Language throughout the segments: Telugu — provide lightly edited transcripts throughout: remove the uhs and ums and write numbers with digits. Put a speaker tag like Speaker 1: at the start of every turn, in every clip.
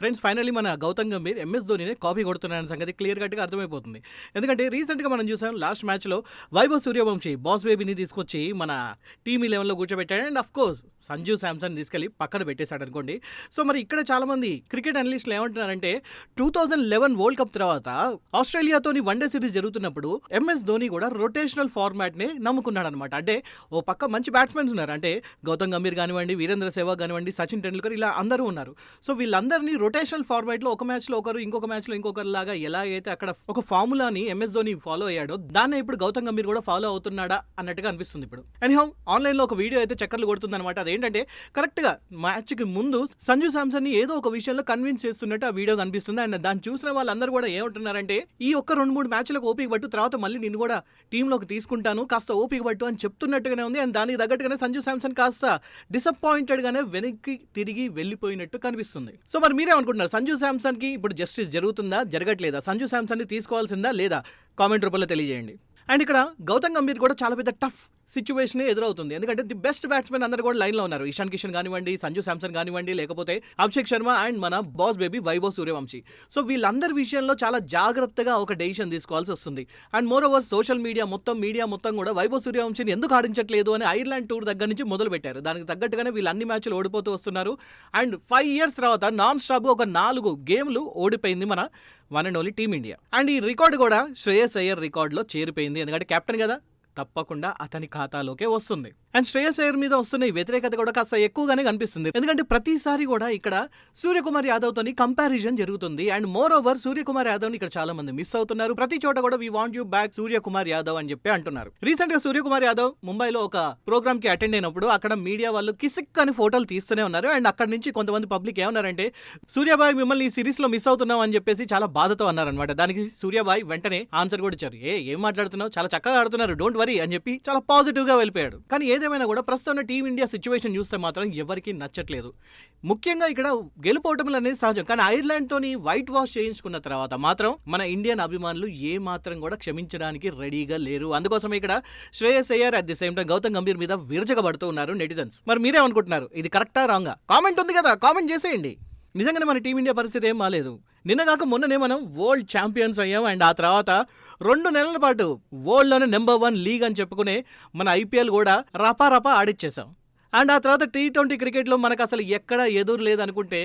Speaker 1: ఫ్రెండ్స్ ఫైనల్లీ మన గౌతమ్ గంభీర్ ఎంఎస్ ధోనినే కాపీ కొడుతున్నారన్న సంగతి క్లియర్ కట్గా అర్థమైపోతుంది. ఎందుకంటే రీసెంట్గా మనం చూసాం లాస్ట్ మ్యాచ్లో వైభవ్ సూర్యవంశీ బాస్ బేబీని తీసుకొచ్చి మన టీమ్ 11లో కూర్చోబెట్టాడు. And of course Sanju Samson తీసుకెళ్లి పక్కన పెట్టేశాడు అనుకోండి. సో మరి ఇక్కడ చాలామంది క్రికెట్ అనలిస్టులు ఏమంటున్నారంటే 2011 వరల్డ్ కప్ తర్వాత ఆస్ట్రేలియాతోని వన్డే సిరీస్ జరుగుతున్నప్పుడు ఎంఎస్ ధోని కూడా రొటేషనల్ ఫార్మాట్ని నమ్ముకున్నాడు అనమాట. అంటే ఓ పక్క మంచి బ్యాట్స్మెన్స్ ఉన్నారు, అంటే గౌతమ్ గంభీర్ కానివ్వండి, వీరేంద్ర సెహ్వాగ్ కానివ్వండి, సచిన్ టెండూల్కర్, ఇలా అందరూ ఉన్నారు. సో వీళ్ళందరినీ రొటేషనల్ ఫార్మాట్లో ఒక మ్యాచ్లో ఒకరు, ఇంకొక మ్యాచ్లో ఇంకొకరు లాగా ఎలాగైతే అక్కడ ఒక ఫార్ములాని ఎంఎస్ ధోని ఫాలో అయ్యాడో దాన్ని ఇప్పుడు గౌతమ్ గంభీర్ కూడా ఫాలో అవుతున్నాడా అన్నట్టుగా అనిపిస్తుంది. ఇప్పుడు ఎనీహౌ ఆన్లైన్లో ఒక వీడియో అయితే చక్కర్లు కొడుతుంది అనమాట. అదేంటంటే కరెక్ట్గా మ్యాచ్కి ముందు సంజు శాంసన్ని ఏదో ఒక విషయంలో కన్విన్స్ చేస్తున్నట్టు ఆ వీడియో కనిపిస్తుంది. అండ్ దాన్ని చూసిన వాళ్ళందరూ కూడా ఏమంటున్నారంటే ఈ ఒక్క 2-3 మ్యాచ్లకు ఓపిక పట్టు, తర్వాత మళ్ళీ నేను కూడా టీంలోకి తీసుకుంటాను, కాస్త ఓపిక పట్టు అని చెప్తున్నట్టుగానే ఉంది. అండ్ దానికి తగ్గట్టుగానే సంజు శాంసన్ కాస్త డిసప్పాయింటెడ్గానే వెనక్కి తిరిగి వెళ్ళిపోయినట్టు కనిపిస్తుంది. సో మరి మీరేమనుకుంటున్నారు, సంజు శాంసన్ కి ఇప్పుడు జస్టిస్ జరుగుతుందా, జరగట్లేదా? సంజు శాంసన్ ని తీసుకోవాల్సిందా లేదా? కామెంట్ రూపంలో తెలియజేయండి. అండ్ ఇక్కడ గౌతమ్ గంభీర్ కూడా చాలా పెద్ద టఫ్ సిచ్యువేషన్ ఎదురవుతుంది. ఎందుకంటే ది బెస్ట్ బ్యాట్స్మెన్ అందరూ కూడా లైన్లో ఉన్నారు. ఇషాన్ కిషన్ కానివ్వండి, సంజు శాంసన్ కానివ్వండి, లేకపోతే అభిషేక్ శర్మ అండ్ మన boss baby Vaibhav Suryavanshi. So వీళ్ళందరి విషయంలో చాలా జాగ్రత్తగా ఒక డెసిషన్ తీసుకోవాల్సి వస్తుంది. And more over social media మొత్తం కూడా వైభవ్ సూర్యవంశీని ఎందుకు ఆడించట్లేదు అని ఐర్లాండ్ టూర్ దగ్గర నుంచి మొదలు పెట్టారు. దానికి తగ్గట్టుగానే వీళ్ళు అన్ని మ్యాచ్లు ఓడిపోతూ వస్తున్నారు. అండ్ 5 years తర్వాత నాన్ స్టాప్ ఒక 4 గేమ్లు ఓడిపోయింది మన one and only team India. And ఈ రికార్డు కూడా శ్రేయస్ అయ్యర్ రికార్డులో చేరిపోయింది. ఎందుకంటే కెప్టెన్ కదా, తప్పకుండా అతని ఖాతాలోకే వస్తుంది. అండ్ శ్రేయస్ అయ్యర్ మీద వస్తున్న ఈ వ్యతిరేకత కూడా కాస్త ఎక్కువగానే కనిపిస్తుంది. ఎందుకంటే ప్రతిసారి కూడా ఇక్కడ సూర్యకుమార్ యాదవ్ తోని కంపారిజన్ జరుగుతుంది. And moreover Suryakumar Yadav ని ఇక్కడ చాలా మంది మిస్ అవుతున్నారు. ప్రతి చోట కూడా we want you back Suryakumar Yadav అని చెప్పి అంటున్నారు. రీసెంట్ గా సూర్యకుమార్ యాదవ్ ముంబైలో ఒక ప్రోగ్రామ్ కి అటెండ్ అయినప్పుడు అక్కడ మీడియా వాళ్ళు కిసిక్ అని ఫోటోలు తీస్తూనే ఉన్నారు. అండ్ అక్కడ నుంచి కొంతమంది పబ్లిక్ ఏమన్నారంటే సూర్యాబాయ్ మిమ్మల్ని ఈ సిరీస్ లో మిస్ అవుతున్నాం అని చెప్పేసి చాలా బాధతో అన్నారనమాట. దానికి సూర్యాబాయ్ వెంటనే ఆన్సర్ కూడా ఇచ్చారు. ఏం మాట్లాడుతున్నావు, చాలా చక్కగా ఆడుతున్నారు, డోంట్ వరీ అని చెప్పి చాలా పాజిటివ్ గా వెళ్ళిపోయాడు. కానీ ఏదేమైనా కూడా ప్రస్తుతం టీమిండియా సిచ్యువేషన్ చూస్తే మాత్రం ఎవరికి నచ్చట్లేదు. ముఖ్యంగా ఇక్కడ గెలుపోవటములు అనేది సహజం, కానీ ఐర్లాండ్ తోని వైట్ వాష్ చేయించుకున్న తర్వాత మాత్రం మన ఇండియన్ అభిమానులు ఏ మాత్రం కూడా క్షమించడానికి రెడీగా లేరు. అందుకోసం ఇక్కడ Shreyas Iyer at the same time Gautam Gambhir మీద విరజగబడుతూ ఉన్నారు నెటిజన్స్. మరి మీరేమనుకుంటున్నారు, ఇది కరెక్టా రాంగా? కామెంట్ ఉంది కదా, కామెంట్ చేసేయండి. నిజంగానే మన టీమిండియా పరిస్థితి ఏం బాలేదు. నిన్నగాక మొన్ననే మనం వరల్డ్ ఛాంపియన్స్ అయ్యాం. అండ్ ఆ తర్వాత 2 నెలల పాటు వరల్డ్లోనే నెంబర్ 1 లీగ్ అని చెప్పుకునే మన ఐపీఎల్ కూడా రపా ఆడిచ్చేసాం. అండ్ ఆ తర్వాత T20 క్రికెట్లో మనకు అసలు ఎక్కడ ఎదురు లేదనుకుంటే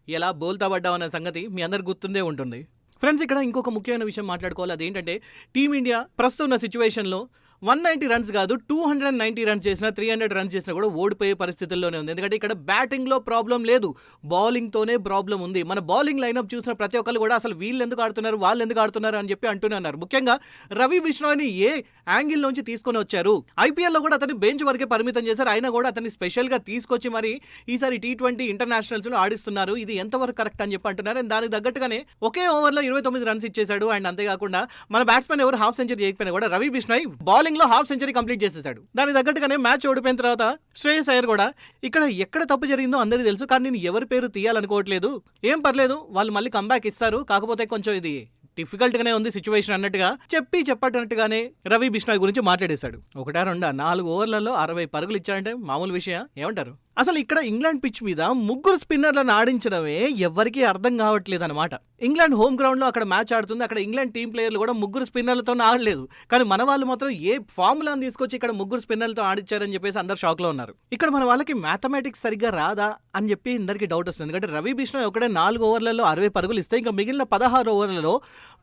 Speaker 1: ఎలా బోల్తా పడ్డామనే సంగతి మీ అందరికి గుర్తుండే ఉంటుంది. ఫ్రెండ్స్ ఇక్కడ ఇంకొక ముఖ్యమైన విషయం మాట్లాడుకోవాలి. అదేంటంటే టీమిండియా ప్రస్తుతం ఉన్న సిచ్యువేషన్లో 190 రన్స్ కాదు, 290 రన్స్ చేసినా, 300 రన్స్ చేసినా కూడా ఓడిపోయే పరిస్థితుల్లోనే ఉంది. ఎందుకంటే ఇక్కడ బ్యాటింగ్లో ప్రాబ్లం లేదు, బౌలింగ్తోనే ప్రాబ్లం ఉంది. మన బౌలింగ్ లైనప్ చూసిన ప్రతి ఒక్కరు కూడా అసలు వీళ్ళు ఎందుకు ఆడుతున్నారు, వాళ్ళు ఎందుకు ఆడుతున్నారు అని చెప్పి అంటున్నారు. ముఖ్యంగా రవి బిష్నాయ్ని ఏ యాంగిల్ నుంచి తీసుకొని వచ్చారు, ఐపీఎల్లో కూడా అతన్ని బెంచ్ వరకే పరిమితం చేశారు. అయినా కూడా అతన్ని స్పెషల్గా తీసుకొచ్చి మరి ఈసారి T20 ఇంటర్నేషనల్స్లో ఆడిస్తున్నారు. ఇది ఎంతవరకు కరెక్ట్ అని చెప్పి అంటున్నారు. దానికి తగ్గట్టుగానే ఒకే ఓవర్లో 29 రన్స్ ఇచ్చేశాడు. అండ్ అంతేకాకుండా మన బ్యాట్స్మెన్ ఎవరు హాఫ్ సెంచరీ చేయకపోయినా కూడా రవి బిష్నాయ్ బౌలింగ్ లో హాఫ్ సెంచరీ కంప్లీట్ చేసేసాడు. దానికి తగ్గట్టుగానే మ్యాచ్ ఓడిపోయిన తర్వాత శ్రేయస్ అయ్యర్ కూడా ఇక్కడ ఎక్కడ తప్పు జరిగిందో అందరికీ తెలుసు, కానీ నేను ఎవరి పేరు తీయాలనుకోవట్లేదు, ఏం పర్లేదు వాళ్ళు మళ్ళీ కంబ్యాక్ ఇస్తారు, కాకపోతే కొంచెం ఇది డిఫికల్ట్ గానే ఉంది సిచ్యువేషన్ అన్నట్టుగా చెప్పినట్టుగానే రవి బిష్నాయ్ గురించి మాట్లాడేశాడు. 1-2 ఓవర్లలో 60 పరుగులు ఇచ్చాడంటే మామూలు విషయం ఏమంటారు? అసలు ఇక్కడ ఇంగ్లాండ్ పిచ్ మీద 3 స్పిన్నర్లను ఆడించడమే ఎవరికీ అర్థం కావట్లేదు అనమాట. ఇంగ్లాండ్ హోమ్ గ్రౌండ్ లో అక్కడ మ్యాచ్ ఆడుతుంది. అక్కడ ఇంగ్లాండ్ టీం ప్లేయర్లు కూడా 3 స్పిన్నర్లతో ఆడలేదు. కానీ మన వాళ్ళు మాత్రం ఏ ఫార్ములాను తీసుకొచ్చి ఇక్కడ 3 స్పిన్నర్లతో ఆడిచ్చారని చెప్పేసి అందరు షాక్ లో ఉన్నారు. ఇక్కడ మన వాళ్ళకి మ్యాథమెటిక్స్ సరిగ్గా రాదా అని చెప్పి అందరికి డౌట్ వస్తుంది. ఎందుకంటే రవి బిష్నాయ్ ఒకటే 4 ఓవర్లలో 60 పరుగులు ఇస్తే ఇంకా మిగిలిన 16 ఓవర్లలో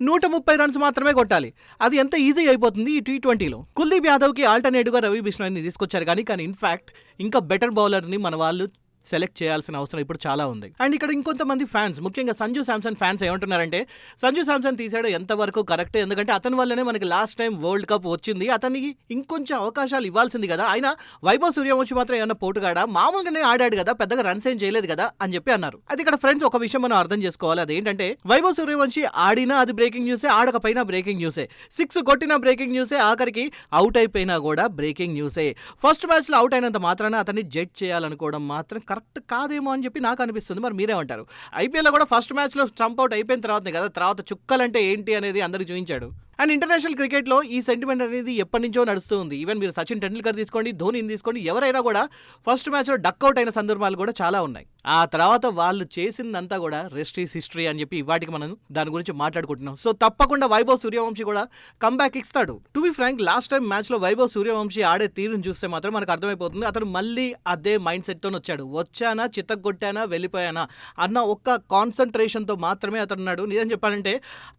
Speaker 1: 130 రన్స్ మాత్రమే కొట్టాలి. అది ఎంత ఈజీ అయిపోతుంది ఈ T20లో. కుల్దీప్ యాదవ్ కి ఆల్టర్నేటివ్ గా రవి బిష్నాయ్ని తీసుకొచ్చారు. కానీ ఇన్ఫాక్ట్ ఇంకా బెటర్ బౌలర్ ని మన వాళ్ళు సెలెక్ట్ చేయాల్సిన అవసరం ఇప్పుడు చాలా ఉంది. అండ్ ఇక్కడ ఇంకొంతమంది ఫ్యాన్స్, ముఖ్యంగా సంజు శాంసన్ ఫ్యాన్స్ ఏమంటున్నారంటే సంజు శాంసన్ తీసాడు ఎంతవరకు కరెక్ట్, ఎందుకంటే అతని వల్లనే మనకి లాస్ట్ టైం వరల్డ్ కప్ వచ్చింది, అతనికి ఇంకొంచెం అవకాశాలు ఇవ్వాల్సింది కదా, అయినా వైభవ్ సూర్యవంశీ మాత్రం ఏమన్నా పోటుగాడా, మామూలుగానే ఆడాడు కదా, పెద్దగా రన్స్ ఏం చేయలేదు కదా అని చెప్పి అన్నారు. అది ఇక్కడ ఫ్రెండ్స్ ఒక విషయం మనం అర్థం చేసుకోవాలి. అదేంటంటే వైభవ్ సూర్యవంశీ ఆడినా అది బ్రేకింగ్ న్యూసే, ఆడకపోయినా బ్రేకింగ్ న్యూసే, 6 కొట్టినా బ్రేకింగ్ న్యూసే, ఆఖరికి అవుట్ అయిపోయినా కూడా బ్రేకింగ్ న్యూసే. ఫస్ట్ మ్యాచ్ లో అవుట్ అయినంత మాత్రాన అతన్ని జడ్జ్ చేయాలనుకోవడం మాత్రం కరెక్ట్ కాదేమో అని చెప్పి నాకు అనిపిస్తుంది. మరి మీరేమంటారు? ఐపీఎల్లో కూడా ఫస్ట్ మ్యాచ్లో స్టంప్ అవుట్ అయిపోయిన తర్వాత కదా తర్వాత చుక్కలంటే ఏంటి అనేది అందరికి చూపించాడు. అండ్ ఇంటర్నేషనల్ క్రికెట్లో ఈ సెంటిమెంట్ అనేది ఎప్పటి నుంచో నడుస్తూ ఉంది. ఈవెన్ మీరు సచిన్ టెండూల్కర్ తీసుకోండి, ధోనిని తీసుకోండి, ఎవరైనా కూడా ఫస్ట్ మ్యాచ్లో డక్అవుట్ అయిన సందర్భాలు కూడా చాలా ఉన్నాయి. ఆ తర్వాత వాళ్ళు చేసిందంతా కూడా రెస్ట్ ఈస్ హిస్టరీ అని చెప్పి వాటికి మనం దాని గురించి మాట్లాడుకుంటున్నాం. సో తప్పకుండా వైభవ్ సూర్యవంశీ కూడా కంబ్యాక్ ఇస్తాడు. To be frank, last time మ్యాచ్లో వైభవ్ సూర్యవంశీ ఆడే తీరుని చూస్తే మాత్రం మనకు అర్థమైపోతుంది అతను మళ్ళీ అదే మైండ్ సెట్తో వచ్చానా చిత్తగొట్టానా వెళ్ళిపోయానా అన్న ఒక్క కాన్సన్ట్రేషన్తో మాత్రమే అతను ఉన్నాడు. నిజం చెప్పాలంటే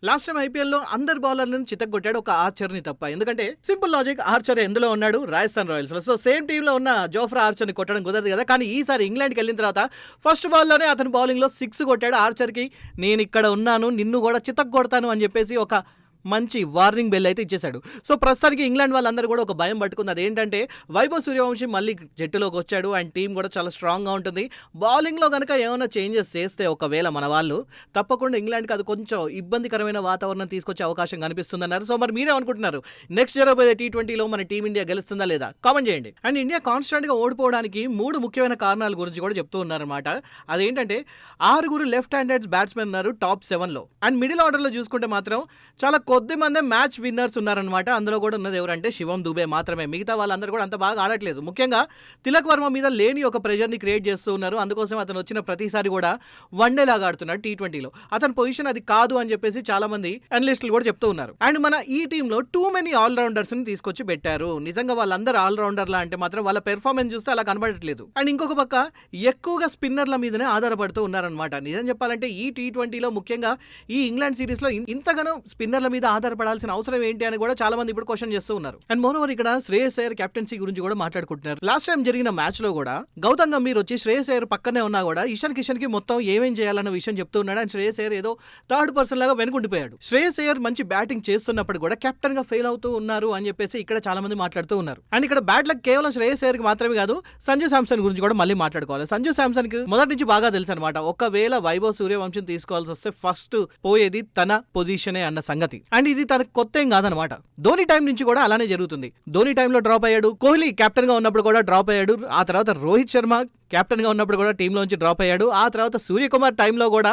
Speaker 1: లాస్ట్ టైం ఐపీఎల్లో అందరు బౌలర్లను చిత్తగొట్టాడు, ఒక ఆర్చర్ని తప్ప. ఎందుకంటే సింపుల్ లాజిక్, ఆర్చర్ ఎందులో ఉన్నాడు? రాజస్థాన్ రాయల్స్లో. సో సేమ్ టీంలో ఉన్న జోఫ్రా ఆర్చర్ని కొట్టడం కుదరదు కదా. కానీ ఈసారి ఇంగ్లాండ్కి వెళ్ళిన తర్వాత ఫస్ట్ బాల్లోనే అతను బౌలింగ్లో 6 కొట్టాడు. ఆర్చర్కి నేను ఇక్కడ ఉన్నాను, నిన్ను కూడా చితగ్గొడతాను అని చెప్పేసి ఒక మంచి వార్నింగ్ బెల్ అయితే ఇచ్చేశాడు. సో ప్రస్తుతానికి ఇంగ్లాండ్ వాళ్ళందరూ కూడా ఒక భయం పట్టుకుంది. అదేంటంటే వైభవ్ సూర్యవంశీ మళ్ళీ జట్టులోకి వచ్చాడు అండ్ టీం కూడా చాలా స్ట్రాంగ్గా ఉంటుంది. బౌలింగ్లో కనుక ఏమైనా చేంజెస్ చేస్తే ఒకవేళ మన వాళ్ళు తప్పకుండా ఇంగ్లాండ్కి అది కొంచెం ఇబ్బందికరమైన వాతావరణం తీసుకొచ్చే అవకాశం కనిపిస్తుందన్నారు. సో మరి మీరే అనుకుంటున్నారు, నెక్స్ట్ జరగబోయే T20లో మన టీమిండియా గెలుస్తుందా లేదా? కామెంట్ చేయండి. అండ్ ఇండియా కాన్స్టెంట్గా ఓడిపోవడానికి 3 ముఖ్యమైన కారణాల గురించి కూడా చెప్తూ ఉన్నారన్నమాట. అదేంటంటే 6 లెఫ్ట్ హ్యాండెడ్ బ్యాట్స్మెన్ ఉన్నారు టాప్ 7లో. అండ్ మిడిల్ ఆర్డర్లో చూసుకుంటే మాత్రం చాలా కొద్ది మంది మ్యాచ్ విన్నర్స్ ఉన్నారనమాట. అందులో కూడా ఉన్నది ఎవరంటే శివం దుబే మాత్రమే. మిగతా వాళ్ళందరూ కూడా అంత బాగా ఆడట్లేదు. ముఖ్యంగా తిలక్ వర్మ మీద లేని ఒక ప్రెషర్ని క్రియేట్ చేస్తూ ఉన్నారు. అందుకోసం అతను వచ్చిన ప్రతిసారి కూడా వన్డే లాగా ఆడుతున్నాడు T20లో. అతని పొజిషన్ అది కాదు అని చెప్పేసి చాలా మంది అనలిస్టులు కూడా చెప్తూ ఉన్నారు. అండ్ మన ఈ టీంలో టూ మెనీ ఆల్రౌండర్స్ ని తీసుకొచ్చి పెట్టారు. నిజంగా వాళ్ళందరూ ఆల్రౌండర్లా అంటే మాత్రం వాళ్ళ పెర్ఫార్మెన్స్ చూస్తే అలా కనబడట్లేదు. అండ్ ఇంకొక పక్క ఎక్కువగా స్పిన్నర్ల మీదనే ఆధారపడుతూ ఉన్నారనమాట. నిజం చెప్పాలంటే ఈ T20లో ముఖ్యంగా ఈ ఇంగ్లాండ్ సిరీస్ లో ఇంతగానో స్పిన్నర్ల మీద ఆధారపడాల్సిన అవసరం ఏంటి అని కూడా చాలా మంది ఇప్పుడు క్వశ్చన్ చేస్తూ ఉన్నారు. అండ్ మోనోవర్ ఇక్కడ శ్రేయస్ అయ్యర్ కెప్టెన్సీ గురించి కూడా మాట్లాడుకుంటున్నారు. లాస్ట్ టైం జరిగిన మ్యాచ్ లో కూడా గౌతమ్ గంభీర్ వచ్చి శ్రేయస్ అయ్యర్ పక్కనే ఉన్నా కూడా ఇషాన్ కిషన్ కి మొత్తం ఏమేం చేయాలన్న విషయం చెప్తూ ఉన్నాడు. అండ్ శ్రేయస్ అయ్యర్ ఏదో థర్డ్ పర్సన్ లాగా వెనుకుండిపోయాడు. శ్రేయస్ అయ్యర్ మంచి బ్యాటింగ్ చేస్తున్నప్పుడు కూడా కెప్టెన్ గా ఫెయిల్ అవుతూ ఉన్నారు అని చెప్పేసి ఇక్కడ చాలా మంది మాట్లాడుతూ ఉన్నారు. అండ్ ఇక్కడ బ్యాట్ లక్ కేవలం శ్రేయస్ అయ్యర్ కి మాత్రమే కాదు, సంజు శాంసన్ గురించి కూడా మళ్ళీ మాట్లాడుకోవాలి. సంజు శాంసన్ కి మొదటి నుంచి బాగా తెలుసు అనమాట, ఒకవేళ వైభవ్ సూర్యవంశం తీసుకోవాల్సి వస్తే ఫస్ట్ పోయేది తన పొజిషనే అన్న సంగతి. అండ్ ఇది తనకు కొత్త ఏం కాదనమాట. ధోని టైం నుంచి కూడా అలానే జరుగుతుంది. ధోని టైంలో డ్రాప్ అయ్యాడు, కోహ్లీ కెప్టెన్ గా ఉన్నప్పుడు కూడా డ్రాప్ అయ్యాడు, ఆ తర్వాత రోహిత్ శర్మ కెప్టెన్ గా ఉన్నప్పుడు కూడా టీంలోంచి డ్రాప్ అయ్యాడు, ఆ తర్వాత సూర్యకుమార్ టైంలో కూడా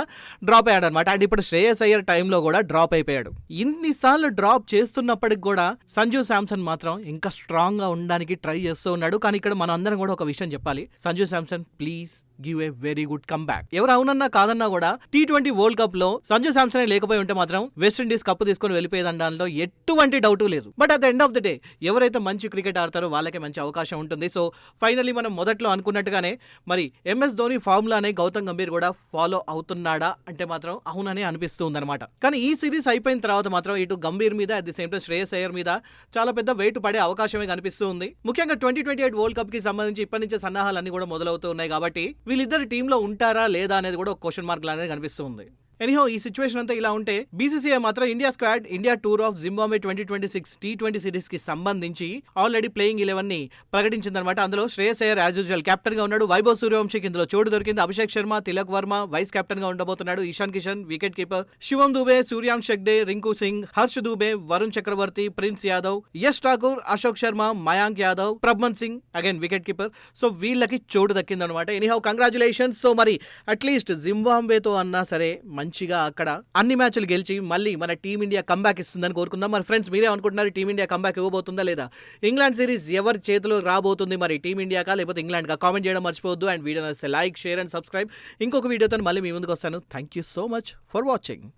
Speaker 1: డ్రాప్ అయ్యాడు అనమాట. అండ్ ఇప్పుడు శ్రేయస్ అయ్యర్ టైంలో కూడా డ్రాప్ అయిపోయాడు. ఇన్నిసార్లు డ్రాప్ చేస్తున్నప్పటికి కూడా సంజు శాంసన్ మాత్రం ఇంకా స్ట్రాంగ్ గా ఉండడానికి ట్రై చేస్తూ ఉన్నాడు. కానీ ఇక్కడ మనం అందరం కూడా ఒక విషయం చెప్పాలి, Sanju Samson please give a very good come back. ఎవరు అవునన్నా కాదన్నా కూడా T20 వరల్డ్ కప్ లో సంజు శాంసన్ లేకపోయి ఉంటే మాత్రం వెస్టిండీస్ కప్పు తీసుకొని వెళ్ళిపోయేదని దానిలో ఎటువంటి డౌట్ లేదు. But at the end of the day ఎవరైతే మంచి క్రికెట్ ఆడతారో వాళ్ళకే మంచి అవకాశం ఉంటుంది. సో ఫైనల్లీ మనం మొదట్లో అనుకున్నట్టుగానే మరి MS ధోని ఫార్ములానే గౌతమ్ గంభీర్ కూడా ఫాలో అవుతున్నాడా అంటే మాత్రం అవుననే అనిపిస్తుంది అనమాట. కానీ ఈ సిరీస్ అయిపోయిన తర్వాత మాత్రం ఇటు గంభీర్ మీద at the same time Shreyas Iyer మీద చాలా పెద్ద వెయిట్ పడే అవకాశమే కనిపిస్తూ ఉంది. ముఖ్యంగా 2028 వరల్డ్ కప్ కి సంబంధించి ఇప్పటి నుంచే సన్నాహాలన్నీ కూడా మొదలవుతూ ఉన్నాయి. కాబట్టి వీళ్ళిద్దరు టీంలో ఉంటారా లేదా అనేది కూడా ఒక క్వశ్చన్ మార్క్ లానే కనిపిస్తుంది. ఎనీహో ఈ సిచ్యువేషన్ అంతా ఇలా ఉంటే బీసీసీఐ మాత్రం India squad India tour of Zimbabwe 2026 T20 series కి సంబంధించి ఆల్రెడీ ప్లేయింగ్ 11 ని ప్రకటించిందనమాట. అందులో Shreyas Iyer as usual captain గా ఉన్నాడు. వైభవ్ సూర్యవంశీకి ఇందులో చోటు దొరికింది. అభిషేక్ శర్మ, తిలక్ వర్మ వైస్ కెప్టెన్ గా ఉండబోతున్నాడు. ఇషాన్ కిషన్ వికెట్ కీపర్, శివం దుబే, సూర్యాంక్ షెగ్డే, Rinku Singh, Harsh Dubey, Varun Chakravarthy, Prince Yadav, Yash Thakur, Ashok Sharma, Mayank Yadav, Prabhsimran Singh again wicket keeper. So వీళ్ళకి చోటు దక్కిందనమాట. Anyhow congratulations. సో మరి అట్లీస్ట్ జింబాబ్వేతో అన్నా సరే మంచిగా అక్కడ అన్ని మ్యాచ్లు గెలిచి మళ్ళీ మన టీమిండియా కంబ్యాక్ ఇస్తుందని కోరుకుందాం. మరి ఫ్రెండ్స్ మీరే అనుకుంటున్నారు టీమిండియా కంబ్యాక్ ఇవ్వబోతుందా లేదా? ఇంగ్లాండ్ సిరీస్ ఎవరి చేతిలో రాబోతుంది, మరి టీమిండియాకా లేకపోతే ఇంగ్లాండ్గా? కామెంట్ చేయడం మర్చిపోవద్దు. అండ్ వీడియో నచ్చితే లైక్, షేర్ అండ్ సబ్స్క్రైబ్. ఇంకొక వీడియోతో మళ్ళీ మీ ముందుకు వస్తాను. Thank you so much for watching.